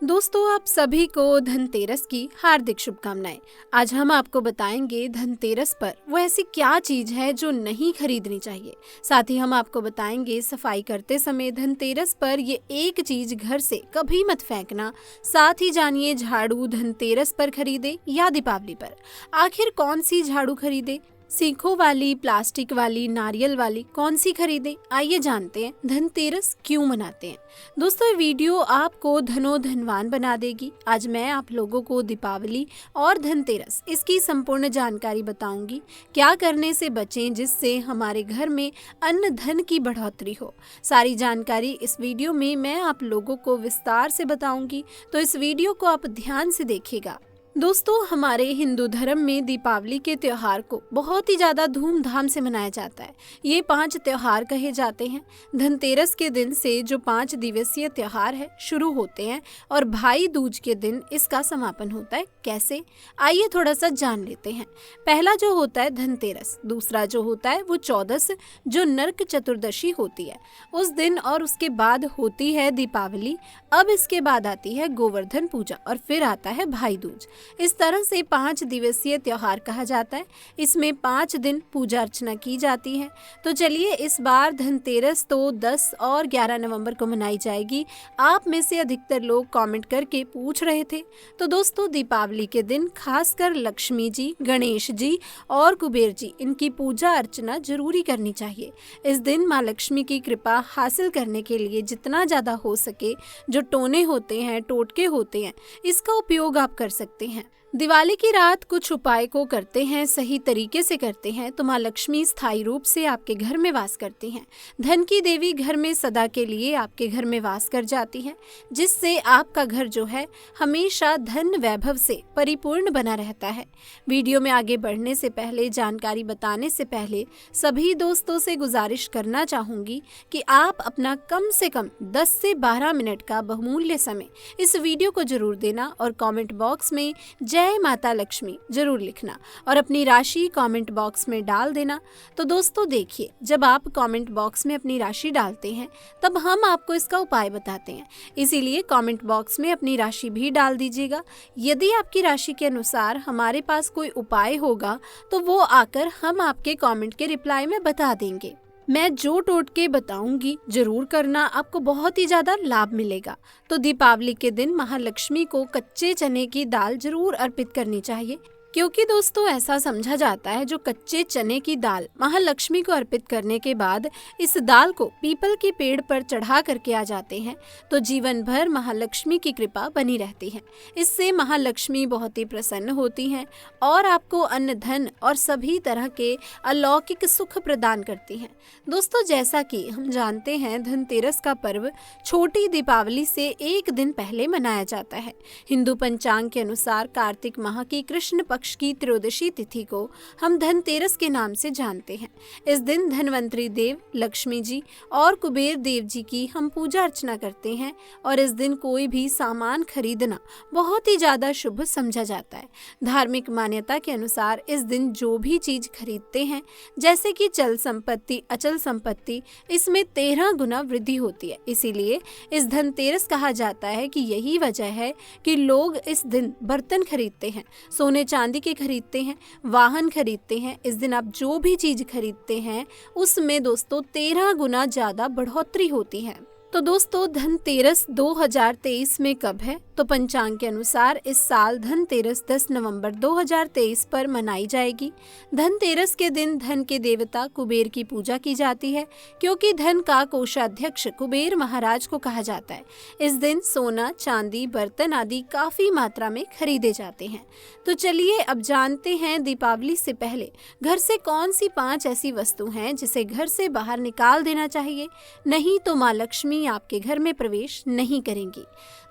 दोस्तों, आप सभी को धनतेरस की हार्दिक शुभकामनाएं। आज हम आपको बताएंगे धनतेरस पर वो ऐसी क्या चीज है जो नहीं खरीदनी चाहिए। साथ ही हम आपको बताएंगे सफाई करते समय धनतेरस पर ये एक चीज घर से कभी मत फेंकना। साथ ही जानिए झाड़ू धनतेरस पर खरीदे या दीपावली पर। आखिर कौन सी झाड़ू खरीदे, सीखों वाली, प्लास्टिक वाली, नारियल वाली, कौन सी खरीदें? आइए जानते हैं धनतेरस क्यों मनाते हैं। दोस्तों, ये वीडियो आपको धनो धनवान बना देगी। आज मैं आप लोगों को दीपावली और धनतेरस इसकी संपूर्ण जानकारी बताऊंगी। क्या करने से बचें जिससे हमारे घर में अन्न धन की बढ़ोतरी हो। सारी जानकारी इस वीडियो में मैं आप लोगों को विस्तार से बताऊंगी, तो इस वीडियो को आप ध्यान से देखिएगा। दोस्तों, हमारे हिंदू धर्म में दीपावली के त्योहार को बहुत ही ज़्यादा धूमधाम से मनाया जाता है। ये 5 त्योहार कहे जाते हैं। धनतेरस के दिन से जो 5 दिवसीय त्योहार है शुरू होते हैं और भाई दूज के दिन इसका समापन होता है। कैसे? आइए थोड़ा सा जान लेते हैं। पहला जो होता है धनतेरस, दूसरा जो होता है वो चौदस, जो नरक चतुर्दशी होती है उस दिन, और उसके बाद होती है दीपावली। अब इसके बाद आती है गोवर्धन पूजा और फिर आता है भाई दूज। इस तरह से 5 दिवसीय त्योहार कहा जाता है। इसमें 5 दिन पूजा अर्चना की जाती है। तो चलिए, इस बार धनतेरस तो 10 और 11 नवंबर को मनाई जाएगी। आप में से अधिकतर लोग कमेंट करके पूछ रहे थे। तो दोस्तों, दीपावली के दिन खासकर लक्ष्मी जी, गणेश जी और कुबेर जी, इनकी पूजा अर्चना जरूरी करनी चाहिए। इस दिन माँ लक्ष्मी की कृपा हासिल करने के लिए जितना ज़्यादा हो सके जो टोने होते हैं, टोटके होते हैं, इसका उपयोग आप कर सकते हैं। दिवाली की रात कुछ उपाय को करते हैं, सही तरीके से करते हैं तो माँ लक्ष्मी स्थायी रूप से आपके घर में वास करती हैं। धन की देवी घर में सदा के लिए आपके घर में वास कर जाती हैं, जिससे आपका घर जो है हमेशा धन वैभव से परिपूर्ण बना रहता है। वीडियो में आगे बढ़ने से पहले, जानकारी बताने से पहले सभी दोस्तों से गुजारिश करना चाहूँगी कि आप अपना कम से कम 10 से 12 मिनट का बहुमूल्य समय इस वीडियो को जरूर देना और कॉमेंट बॉक्स में जय माता लक्ष्मी जरूर लिखना और अपनी राशि कमेंट बॉक्स में डाल देना। तो दोस्तों देखिए, जब आप कमेंट बॉक्स में अपनी राशि डालते हैं तब हम आपको इसका उपाय बताते हैं, इसीलिए कमेंट बॉक्स में अपनी राशि भी डाल दीजिएगा। यदि आपकी राशि के अनुसार हमारे पास कोई उपाय होगा तो वो आकर हम आपके कमेंट के रिप्लाई में बता देंगे। मैं जो टोटके बताऊंगी जरूर करना, आपको बहुत ही ज्यादा लाभ मिलेगा। तो दीपावली के दिन महालक्ष्मी को कच्चे चने की दाल जरूर अर्पित करनी चाहिए, क्योंकि दोस्तों ऐसा समझा जाता है जो कच्चे चने की दाल महालक्ष्मी को अर्पित करने के बाद इस दाल को पीपल के पेड़ पर चढ़ा करके आ जाते हैं तो जीवन भर महालक्ष्मी की कृपा बनी रहती है। इससे महालक्ष्मी बहुत ही प्रसन्न होती हैं और आपको अन्न धन और सभी तरह के अलौकिक सुख प्रदान करती हैं। दोस्तों, जैसा कि हम जानते हैं धनतेरस का पर्व छोटी दीपावली से एक दिन पहले मनाया जाता है। हिंदू पंचांग के अनुसार कार्तिक माह की कृष्ण पक्ष की त्रयोदशी तिथि को हम धनतेरस के नाम से जानते हैं। इस दिन धनवंतरी देव, लक्ष्मी जी और कुबेर देव जी की हम पूजा अर्चना करते हैं और इस दिन कोई भी सामान खरीदना बहुत ही ज्यादा शुभ समझा जाता है। धार्मिक मान्यता के अनुसार इस दिन जो भी चीज खरीदते हैं, जैसे कि चल संपत्ति, अचल संपत्ति, इसमें 13 गुना वृद्धि होती है। इसीलिए इस धनतेरस कहा जाता है कि यही वजह है कि लोग इस दिन बर्तन खरीदते हैं, सोने चांदी के खरीदते हैं, वाहन खरीदते हैं। इस दिन आप जो भी चीज खरीदते हैं उसमें दोस्तों 13 गुना ज्यादा बढ़ोतरी होती है। तो दोस्तों, धनतेरस 2023 में कब है? तो पंचांग के अनुसार इस साल धनतेरस 10 नवंबर 2023 पर मनाई जाएगी। धनतेरस के दिन धन के देवता कुबेर की पूजा की जाती है, क्योंकि धन का कोषाध्यक्ष कुबेर महाराज को कहा जाता है। इस दिन सोना, चांदी, बर्तन आदि काफी मात्रा में खरीदे जाते हैं। तो चलिए अब जानते हैं दीपावली से पहले घर से कौन सी 5 ऐसी वस्तु हैं जिसे घर से बाहर निकाल देना चाहिए, नहीं तो माँ लक्ष्मी आपके घर में प्रवेश नहीं करेंगी।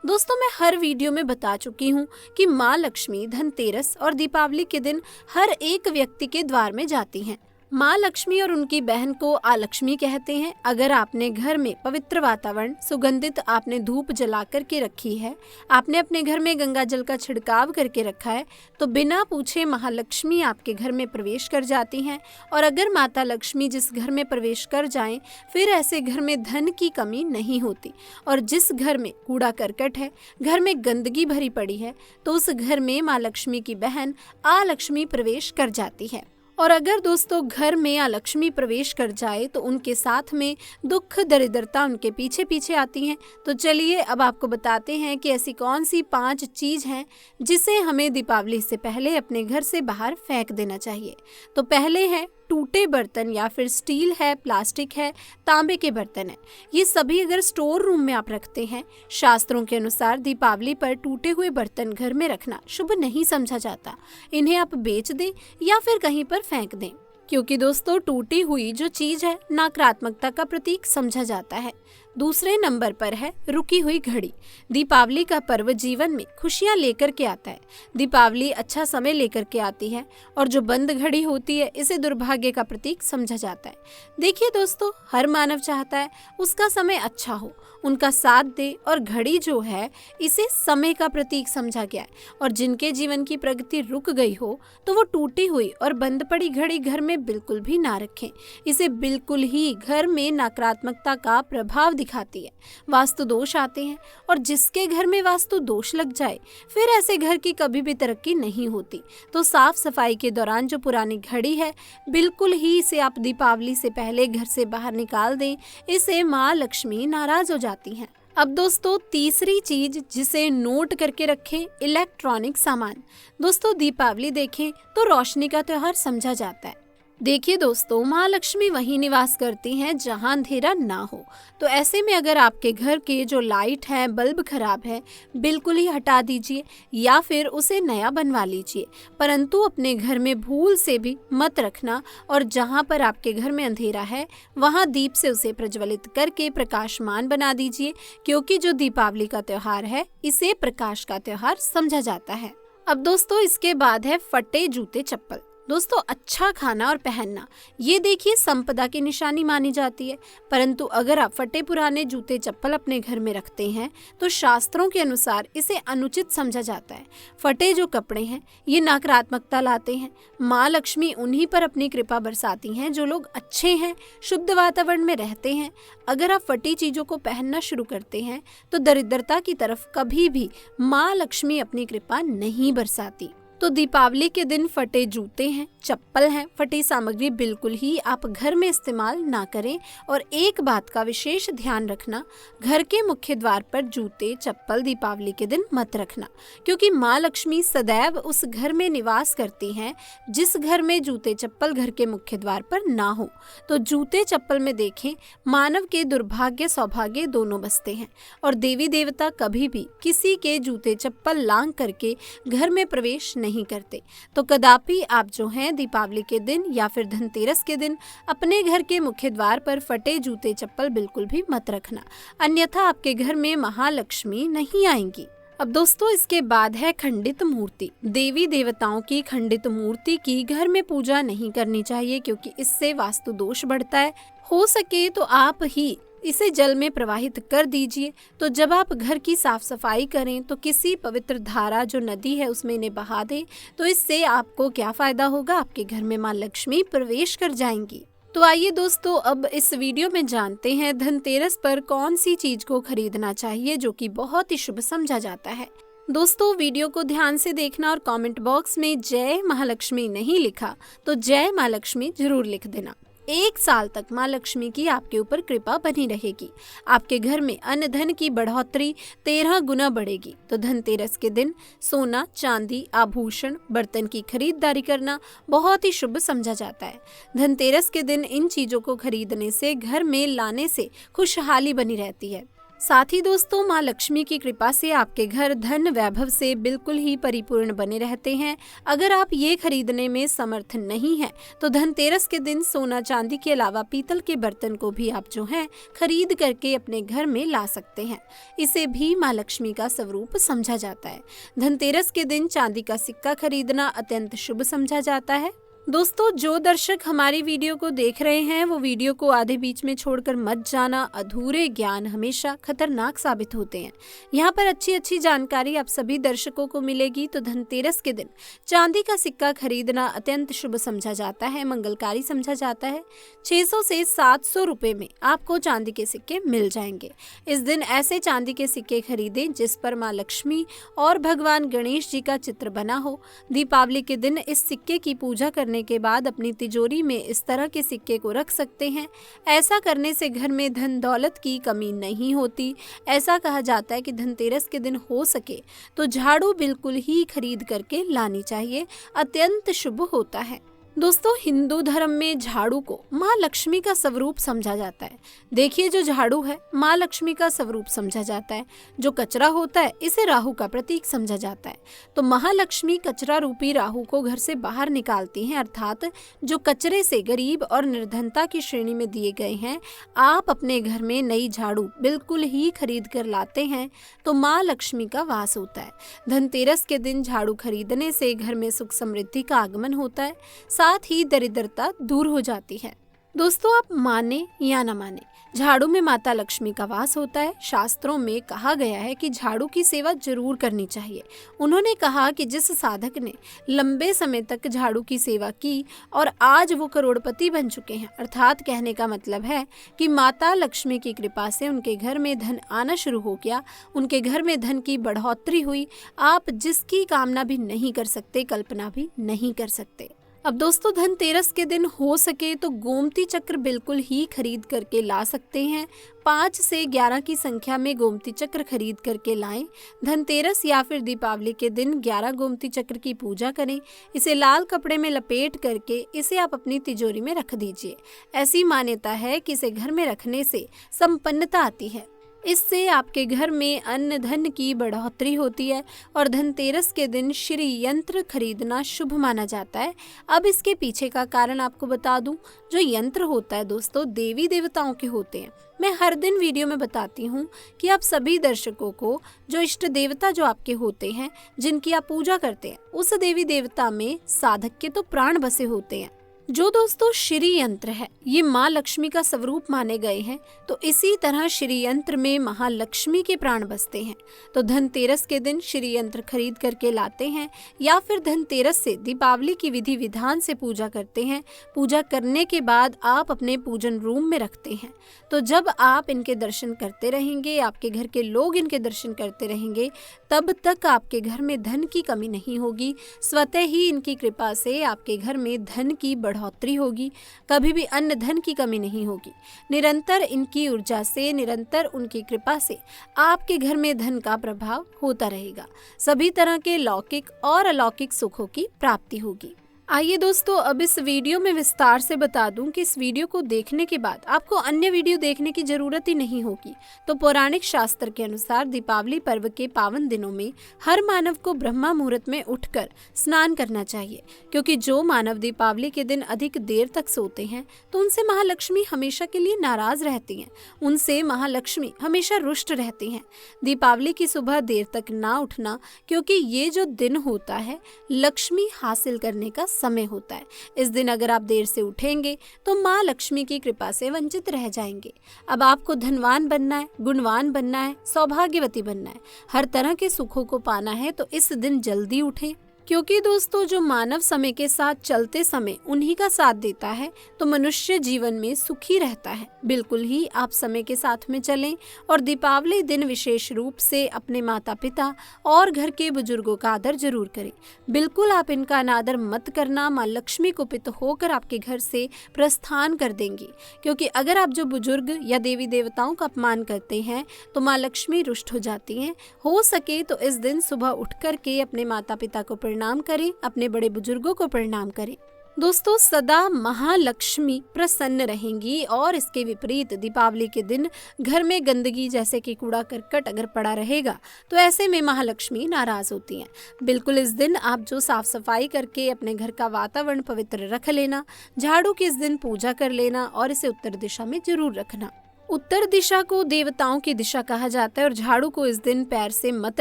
दोस्तों, मैं हर वीडियो में बता चुकी हूँ कि माँ लक्ष्मी धनतेरस और दीपावली के दिन हर एक व्यक्ति के द्वार में जाती हैं। माँ लक्ष्मी और उनकी बहन को आलक्ष्मी कहते हैं। अगर आपने घर में पवित्र वातावरण, सुगंधित आपने धूप जला करके रखी है, आपने अपने घर में गंगा जल का छिड़काव करके रखा है, तो बिना पूछे महालक्ष्मी आपके घर में प्रवेश कर जाती हैं। और अगर माता लक्ष्मी जिस घर में प्रवेश कर जाएं, फिर ऐसे घर में धन की कमी नहीं होती। और जिस घर में कूड़ा करकट है, घर में गंदगी भरी पड़ी है, तो उस घर में माँ लक्ष्मी की बहन आलक्ष्मी प्रवेश कर जाती है। और अगर दोस्तों घर में आलक्ष्मी प्रवेश कर जाए तो उनके साथ में दुख दरिद्रता उनके पीछे पीछे आती हैं। तो चलिए अब आपको बताते हैं कि ऐसी कौन सी 5 चीज़ हैं जिसे हमें दीपावली से पहले अपने घर से बाहर फेंक देना चाहिए। तो पहले है टूटे बर्तन, या फिर स्टील है, प्लास्टिक है, तांबे के बर्तन है। ये सभी अगर स्टोर रूम में आप रखते हैं, शास्त्रों के अनुसार दीपावली पर टूटे हुए बर्तन घर में रखना शुभ नहीं समझा जाता। इन्हें आप बेच दें या फिर कहीं पर फेंक दें, क्योंकि दोस्तों टूटी हुई जो चीज है नकारात्मकता का प्रतीक समझा जाता है। दूसरे नंबर पर है रुकी हुई घड़ी। दीपावली का पर्व जीवन में खुशियां लेकर के आता है। दीपावली अच्छा समय लेकर के आती है, और जो बंद घड़ी होती है इसे दुर्भाग्य का प्रतीक समझा जाता है। देखिए दोस्तों, हर मानव चाहता है उसका समय अच्छा हो, उनका साथ दे, और घड़ी जो है इसे समय का प्रतीक समझा गया है। और जिनके जीवन की प्रगति रुक गई हो तो वो टूटी हुई और बंद पड़ी घड़ी घर में बिल्कुल भी ना रखें। इसे बिल्कुल ही घर में नकारात्मकता का प्रभाव दिखाती है। वास्तु दोष आते हैं, और जिसके घर में वास्तु दोष लग जाए फिर ऐसे घर की कभी भी तरक्की नहीं होती। तो साफ सफाई के दौरान जो पुरानी घड़ी है बिल्कुल ही इसे आप दीपावली से पहले घर से बाहर निकाल दें। इसे माँ लक्ष्मी नाराज हो जाती हैं। अब दोस्तों तीसरी चीज जिसे नोट करके रखें, इलेक्ट्रॉनिक सामान। दोस्तों दीपावली देखें तो रोशनी का त्योहार समझा जाता है। देखिए दोस्तों, माँ लक्ष्मी वहीं निवास करती हैं जहाँ अंधेरा ना हो। तो ऐसे में अगर आपके घर के जो लाइट है, बल्ब खराब है, बिल्कुल ही हटा दीजिए या फिर उसे नया बनवा लीजिए। परंतु अपने घर में भूल से भी मत रखना, और जहाँ पर आपके घर में अंधेरा है वहाँ दीप से उसे प्रज्वलित करके प्रकाशमान बना दीजिए, क्योंकि जो दीपावली का त्योहार है इसे प्रकाश का त्योहार समझा जाता है। अब दोस्तों इसके बाद है फटे जूते चप्पल। दोस्तों अच्छा खाना और पहनना ये देखिए संपदा की निशानी मानी जाती है, परंतु अगर आप फटे पुराने जूते चप्पल अपने घर में रखते हैं तो शास्त्रों के अनुसार इसे अनुचित समझा जाता है। फटे जो कपड़े हैं ये नकारात्मकता लाते हैं। माँ लक्ष्मी उन्हीं पर अपनी कृपा बरसाती हैं जो लोग अच्छे हैं, शुद्ध वातावरण में रहते हैं। अगर आप फटी चीजों को पहनना शुरू करते हैं तो दरिद्रता की तरफ कभी भी माँ लक्ष्मी अपनी कृपा नहीं बरसाती। तो दीपावली के दिन फटे जूते हैं, चप्पल हैं, फटी सामग्री बिल्कुल ही आप घर में इस्तेमाल ना करें। और एक बात का विशेष ध्यान रखना, घर के मुख्य द्वार पर जूते चप्पल दीपावली के दिन मत रखना, क्योंकि माँ लक्ष्मी सदैव उस घर में निवास करती हैं जिस घर में जूते चप्पल घर के मुख्य द्वार पर ना हो। तो जूते चप्पल में देखें मानव के दुर्भाग्य सौभाग्य दोनों बसते हैं, और देवी देवता कभी भी किसी के जूते चप्पल लांग करके घर में प्रवेश नहीं करते। तो कदापि आप जो हैं दीपावली के दिन या फिर धनतेरस के दिन अपने घर के मुख्य द्वार पर फटे जूते चप्पल बिल्कुल भी मत रखना, अन्यथा आपके घर में महालक्ष्मी नहीं आएंगी। अब दोस्तों इसके बाद है खंडित मूर्ति। देवी देवताओं की खंडित मूर्ति की घर में पूजा नहीं करनी चाहिए, क्योंकि इससे वास्तु दोष बढ़ता है। हो सके तो आप ही इसे जल में प्रवाहित कर दीजिए। तो जब आप घर की साफ सफाई करें तो किसी पवित्र धारा जो नदी है उसमें इन्हें बहा दें। तो इससे आपको क्या फायदा होगा, आपके घर में माँ लक्ष्मी प्रवेश कर जाएंगी। तो आइए दोस्तों अब इस वीडियो में जानते हैं धनतेरस पर कौन सी चीज को खरीदना चाहिए जो कि बहुत ही शुभ समझा जाता है। दोस्तों वीडियो को ध्यान से देखना, और कमेंट बॉक्स में जय महालक्ष्मी नहीं लिखा तो जय माँ लक्ष्मी जरूर लिख देना। 1 साल तक माँ लक्ष्मी की आपके ऊपर कृपा बनी रहेगी। आपके घर में अन्न धन की बढ़ोतरी 13 गुना बढ़ेगी। तो धनतेरस के दिन सोना, चांदी, आभूषण, बर्तन की खरीदारी करना बहुत ही शुभ समझा जाता है। धनतेरस के दिन इन चीजों को खरीदने से, घर में लाने से खुशहाली बनी रहती है। साथ ही दोस्तों माँ लक्ष्मी की कृपा से आपके घर धन वैभव से बिल्कुल ही परिपूर्ण बने रहते हैं। अगर आप ये खरीदने में समर्थ नहीं हैं तो धनतेरस के दिन सोना चांदी के अलावा पीतल के बर्तन को भी आप जो है खरीद करके अपने घर में ला सकते हैं। इसे भी माँ लक्ष्मी का स्वरूप समझा जाता है। धनतेरस के दिन चांदी का सिक्का खरीदना अत्यंत शुभ समझा जाता है। दोस्तों, जो दर्शक हमारी वीडियो को देख रहे हैं वो वीडियो को आधे बीच में छोड़कर मत जाना। अधूरे ज्ञान हमेशा खतरनाक साबित होते हैं। यहाँ पर अच्छी अच्छी जानकारी आप सभी दर्शकों को मिलेगी। तो धनतेरस के दिन चांदी का सिक्का खरीदना अत्यंत शुभ समझा जाता है, मंगलकारी समझा जाता है। 600 से 700 रुपये में आपको चांदी के सिक्के मिल जाएंगे। इस दिन ऐसे चांदी के सिक्के खरीदें जिस पर माँ लक्ष्मी और भगवान गणेश जी का चित्र बना हो। दीपावली के दिन इस सिक्के की पूजा करने के बाद अपनी तिजोरी में इस तरह के सिक्के को रख सकते हैं। ऐसा करने से घर में धन दौलत की कमी नहीं होती। ऐसा कहा जाता है कि धनतेरस के दिन हो सके तो झाड़ू बिल्कुल ही खरीद करके लानी चाहिए, अत्यंत शुभ होता है। दोस्तों, हिंदू धर्म में झाड़ू को माँ लक्ष्मी का स्वरूप समझा जाता है। देखिए, जो झाड़ू है माँ लक्ष्मी का स्वरूप समझा जाता है। जो कचरा होता है इसे राहु का प्रतीक समझा जाता है। तो महालक्ष्मी कचरा रूपी राहु को घर से बाहर निकालती हैं, अर्थात जो कचरे से गरीब और निर्धनता की श्रेणी में दिए गए हैं, आप अपने घर में नई झाड़ू बिल्कुल ही खरीद कर लाते हैं तो माँ लक्ष्मी का वास होता है। धनतेरस के दिन झाड़ू खरीदने से घर में सुख समृद्धि का आगमन होता है, साथ ही दरिद्रता दूर हो जाती है। दोस्तों, आप माने या न माने, झाड़ू में माता लक्ष्मी का वास होता है। शास्त्रों में कहा गया है कि झाड़ू की सेवा जरूर करनी चाहिए। उन्होंने कहा कि जिस साधक ने लंबे समय तक झाड़ू की सेवा की और आज वो करोड़पति बन चुके हैं, अर्थात कहने का मतलब है कि माता लक्ष्मी की कृपा से उनके घर में धन आना शुरू हो गया, उनके घर में धन की बढ़ोतरी हुई। आप जिसकी कामना भी नहीं कर सकते, कल्पना भी नहीं कर सकते। अब दोस्तों, धनतेरस के दिन हो सके तो गोमती चक्र बिल्कुल ही खरीद करके ला सकते हैं। 5 से 11 की संख्या में गोमती चक्र खरीद करके लाएं। धनतेरस या फिर दीपावली के दिन 11 गोमती चक्र की पूजा करें। इसे लाल कपड़े में लपेट करके इसे आप अपनी तिजोरी में रख दीजिए। ऐसी मान्यता है कि इसे घर में रखने से संपन्नता आती है। इससे आपके घर में अन्न धन की बढ़ोतरी होती है और धनतेरस के दिन श्री यंत्र खरीदना शुभ माना जाता है। अब इसके पीछे का कारण आपको बता दूं। जो यंत्र होता है दोस्तों, देवी देवताओं के होते हैं। मैं हर दिन वीडियो में बताती हूँ कि आप सभी दर्शकों को जो इष्ट देवता जो आपके होते हैं, जिनकी आप पूजा करते हैं, उस देवी देवता में साधक के तो प्राण बसे होते हैं। जो दोस्तों श्री यंत्र है, ये माँ लक्ष्मी का स्वरूप माने गए हैं। तो इसी तरह श्री यंत्र में महालक्ष्मी के प्राण बसते हैं। तो धनतेरस के दिन श्री यंत्र खरीद करके लाते हैं या फिर धनतेरस से दीपावली की विधि विधान से पूजा करते हैं। पूजा करने के बाद आप अपने पूजन रूम में रखते हैं। तो जब आप इनके दर्शन करते रहेंगे, आपके घर के लोग इनके दर्शन करते रहेंगे, तब तक आपके घर में धन की कमी नहीं होगी। स्वतः ही इनकी कृपा से आपके घर में धन की बढ़ोतरी होगी। कभी भी अन्न धन की कमी नहीं होगी। निरंतर इनकी ऊर्जा से, निरंतर उनकी कृपा से आपके घर में धन का प्रभाव होता रहेगा। सभी तरह के लौकिक और अलौकिक सुखों की प्राप्ति होगी। आइए दोस्तों, अब इस वीडियो में विस्तार से बता दूं कि इस वीडियो को देखने के बाद आपको अन्य वीडियो देखने की जरूरत ही नहीं होगी। तो पौराणिक शास्त्र के अनुसार दीपावली पर्व के पावन दिनों में हर मानव को ब्रह्मा मुहूर्त में उठकर स्नान करना चाहिए, क्योंकि जो मानव दीपावली के दिन अधिक देर तक सोते हैं तो उनसे महालक्ष्मी हमेशा के लिए नाराज रहती हैं, उनसे महालक्ष्मी हमेशा रुष्ट रहती हैं। दीपावली की सुबह देर तक ना उठना, क्योंकि ये जो दिन होता है लक्ष्मी हासिल करने का समय होता है। इस दिन अगर आप देर से उठेंगे तो माँ लक्ष्मी की कृपा से वंचित रह जाएंगे। अब आपको धनवान बनना है, गुणवान बनना है, सौभाग्यवती बनना है, हर तरह के सुखों को पाना है, तो इस दिन जल्दी उठें। क्योंकि दोस्तों, जो मानव समय के साथ चलते समय उन्हीं का साथ देता है तो मनुष्य जीवन में सुखी रहता है। बिल्कुल ही आप समय के साथ में चलें और दीपावली दिन विशेष रूप से अपने माता पिता और घर के बुजुर्गों का आदर जरूर करें। बिल्कुल आप इनका अनादर मत करना, माँ लक्ष्मी कुपित होकर आपके घर से प्रस्थान कर देंगी। क्योंकि अगर आप जो बुजुर्ग या देवी देवताओं का अपमान करते हैं तो माँ लक्ष्मी रुष्ट हो जाती हैं। हो सके तो इस दिन सुबह उठ करके अपने माता पिता को प्रणाम करें, अपने बड़े बुजुर्गों को प्रणाम करें। दोस्तों, सदा महालक्ष्मी प्रसन्न रहेंगी और इसके विपरीत दीपावली के दिन घर में गंदगी जैसे कि कूड़ा करकट अगर पड़ा रहेगा तो ऐसे में महालक्ष्मी नाराज होती हैं। बिल्कुल इस दिन आप जो साफ सफाई करके अपने घर का वातावरण पवित्र रख लेना, झाड़ू की इस दिन पूजा कर लेना और इसे उत्तर दिशा में जरूर रखना। उत्तर दिशा को देवताओं की दिशा कहा जाता है और झाड़ू को इस दिन पैर से मत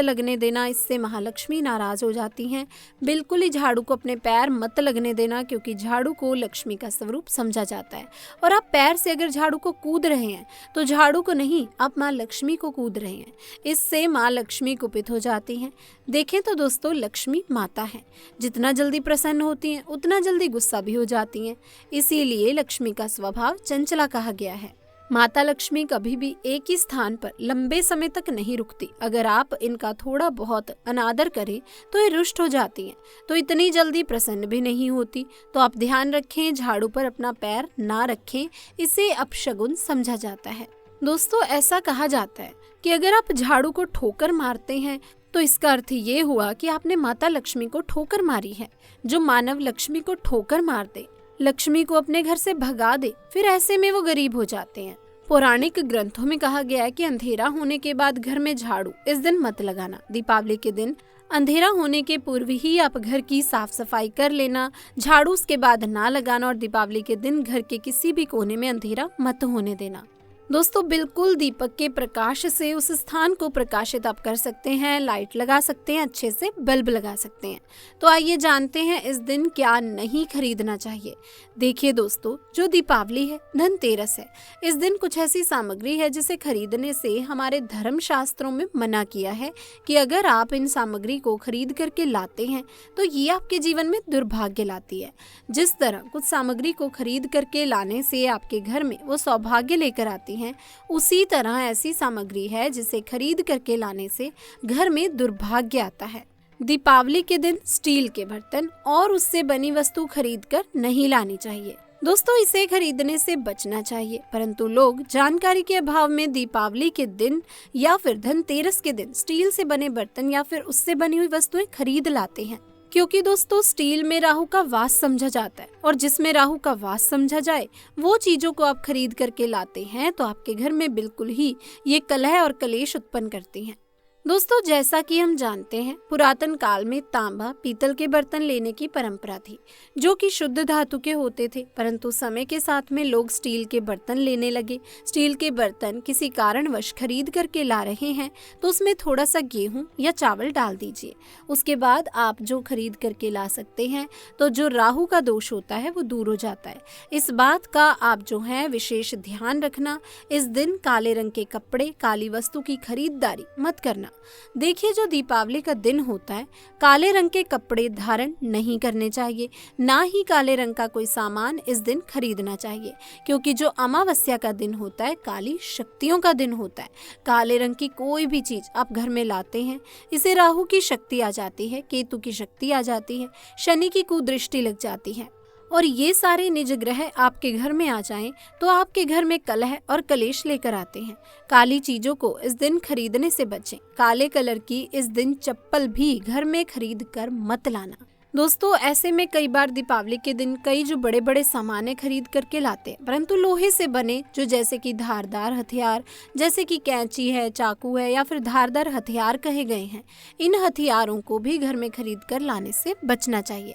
लगने देना, इससे महालक्ष्मी नाराज हो जाती हैं। बिल्कुल ही झाड़ू को अपने पैर मत लगने देना, क्योंकि झाड़ू को लक्ष्मी का स्वरूप समझा जाता है। और आप पैर से अगर झाड़ू को कूद रहे हैं तो झाड़ू को नहीं, आप माँ लक्ष्मी को कूद रहे हैं, इससे माँ लक्ष्मी कुपित हो जाती हैं। देखें तो दोस्तों, लक्ष्मी माता है, जितना जल्दी प्रसन्न होती हैं उतना जल्दी गुस्सा भी हो जाती हैं। इसीलिए लक्ष्मी का स्वभाव चंचला कहा गया है। माता लक्ष्मी कभी भी एक ही स्थान पर लंबे समय तक नहीं रुकती। अगर आप इनका थोड़ा बहुत अनादर करें तो ये रुष्ट हो जाती हैं, तो इतनी जल्दी प्रसन्न भी नहीं होती। तो आप ध्यान रखें, झाड़ू पर अपना पैर ना रखें, इसे अपशगुन समझा जाता है। दोस्तों, ऐसा कहा जाता है कि अगर आप झाड़ू को ठोकर मारते हैं तो इसका अर्थ ये हुआ कि आपने माता लक्ष्मी को ठोकर मारी है। जो मानव लक्ष्मी को ठोकर मार दे, लक्ष्मी को अपने घर से भगा दे, फिर ऐसे में वो गरीब हो जाते हैं। पौराणिक ग्रंथों में कहा गया है कि अंधेरा होने के बाद घर में झाड़ू इस दिन मत लगाना। दीपावली के दिन अंधेरा होने के पूर्व ही आप घर की साफ सफाई कर लेना, झाड़ू उसके बाद ना लगाना और दीपावली के दिन घर के किसी भी कोने में अंधेरा मत होने देना। दोस्तों, बिल्कुल दीपक के प्रकाश से उस स्थान को प्रकाशित आप कर सकते हैं, लाइट लगा सकते हैं, अच्छे से बल्ब लगा सकते हैं। तो आइए जानते हैं इस दिन क्या नहीं खरीदना चाहिए। देखिए दोस्तों, जो दीपावली है, धनतेरस है, इस दिन कुछ ऐसी सामग्री है जिसे खरीदने से हमारे धर्म शास्त्रों में मना किया है कि अगर आप इन सामग्री को खरीद करके लाते हैं तो ये आपके जीवन में दुर्भाग्य लाती है। जिस तरह कुछ सामग्री को खरीद करके लाने से आपके घर में वो सौभाग्य लेकर आती है, उसी तरह ऐसी सामग्री है जिसे खरीद करके लाने से घर में दुर्भाग्य आता है। दीपावली के दिन स्टील के बर्तन और उससे बनी वस्तु खरीदकर नहीं लानी चाहिए। दोस्तों, इसे खरीदने से बचना चाहिए, परंतु लोग जानकारी के अभाव में दीपावली के दिन या फिर धनतेरस के दिन स्टील से बने बर्तन या फिर उससे बनी हुई वस्तुएं खरीद लाते हैं। क्योंकि दोस्तों, स्टील में राहु का वास समझा जाता है और जिसमें राहु का वास समझा जाए वो चीजों को आप खरीद करके लाते हैं तो आपके घर में बिल्कुल ही ये कलह और कलेश उत्पन्न करती हैं। दोस्तों, जैसा कि हम जानते हैं, पुरातन काल में तांबा, पीतल के बर्तन लेने की परंपरा थी जो कि शुद्ध धातु के होते थे, परंतु समय के साथ में लोग स्टील के बर्तन लेने लगे। स्टील के बर्तन किसी कारणवश खरीद करके ला रहे हैं तो उसमें थोड़ा सा गेहूं या चावल डाल दीजिए। उसके बाद आप जो खरीद करके ला सकते हैं तो जो राहु का दोष होता है वो दूर हो जाता है। इस बात का आप जो है विशेष ध्यान रखना। इस दिन काले रंग के कपड़े, काली वस्तु की खरीदारी मत करना। देखिए, जो दीपावली का दिन होता है, काले रंग के कपड़े धारण नहीं करने चाहिए, ना ही काले रंग का कोई सामान इस दिन खरीदना चाहिए, क्योंकि जो अमावस्या का दिन होता है काली शक्तियों का दिन होता है। काले रंग की कोई भी चीज आप घर में लाते हैं, इसे राहु की शक्ति आ जाती है, केतु की शक्ति आ जाती है, शनि की कुदृष्टि लग जाती है और ये सारे निज ग्रह आपके घर में आ जाएं तो आपके घर में कलह और कलेश लेकर आते हैं। काली चीजों को इस दिन खरीदने से बचें। काले कलर की इस दिन चप्पल भी घर में खरीद कर मत लाना। दोस्तों, ऐसे में कई बार दीपावली के दिन कई जो बड़े बड़े सामानें खरीद करके लाते हैं, परंतु लोहे से बने, जो जैसे कि धारदार हथियार, जैसे कि कैंची है, चाकू है या फिर धारदार हथियार कहे गए हैं, इन हथियारों को भी घर में खरीद कर लाने से बचना चाहिए।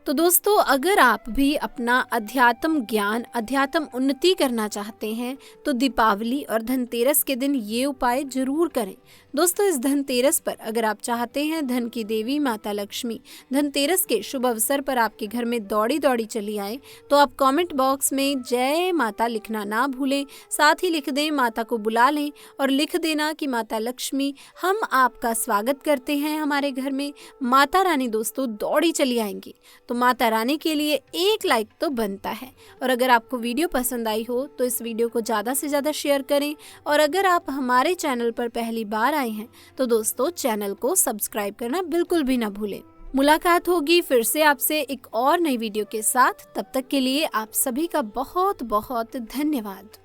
तो दोस्तों, अगर आप भी अपना अध्यात्म ज्ञान, अध्यात्म उन्नति करना चाहते हैं तो दीपावली और धनतेरस के दिन ये उपाय जरूर करें। दोस्तों, इस धनतेरस पर अगर आप चाहते हैं धन की देवी माता लक्ष्मी धनतेरस के शुभ अवसर पर आपके घर में दौड़ी दौड़ी चली आए तो आप कमेंट बॉक्स में जय माता लिखना ना भूलें। साथ ही लिख दें माता को बुला लें और लिख देना कि माता लक्ष्मी, हम आपका स्वागत करते हैं हमारे घर में। माता रानी दोस्तों दौड़ी चली आएंगी। तो माता रानी के लिए एक लाइक तो बनता है। और अगर आपको वीडियो पसंद आई हो तो इस वीडियो को ज़्यादा से ज़्यादा शेयर करें। और अगर आप हमारे चैनल पर पहली बार आए हैं तो दोस्तों चैनल को सब्सक्राइब करना बिल्कुल भी ना भूलें। मुलाकात होगी फिर से आपसे एक और नई वीडियो के साथ। तब तक के लिए आप सभी का बहुत बहुत धन्यवाद।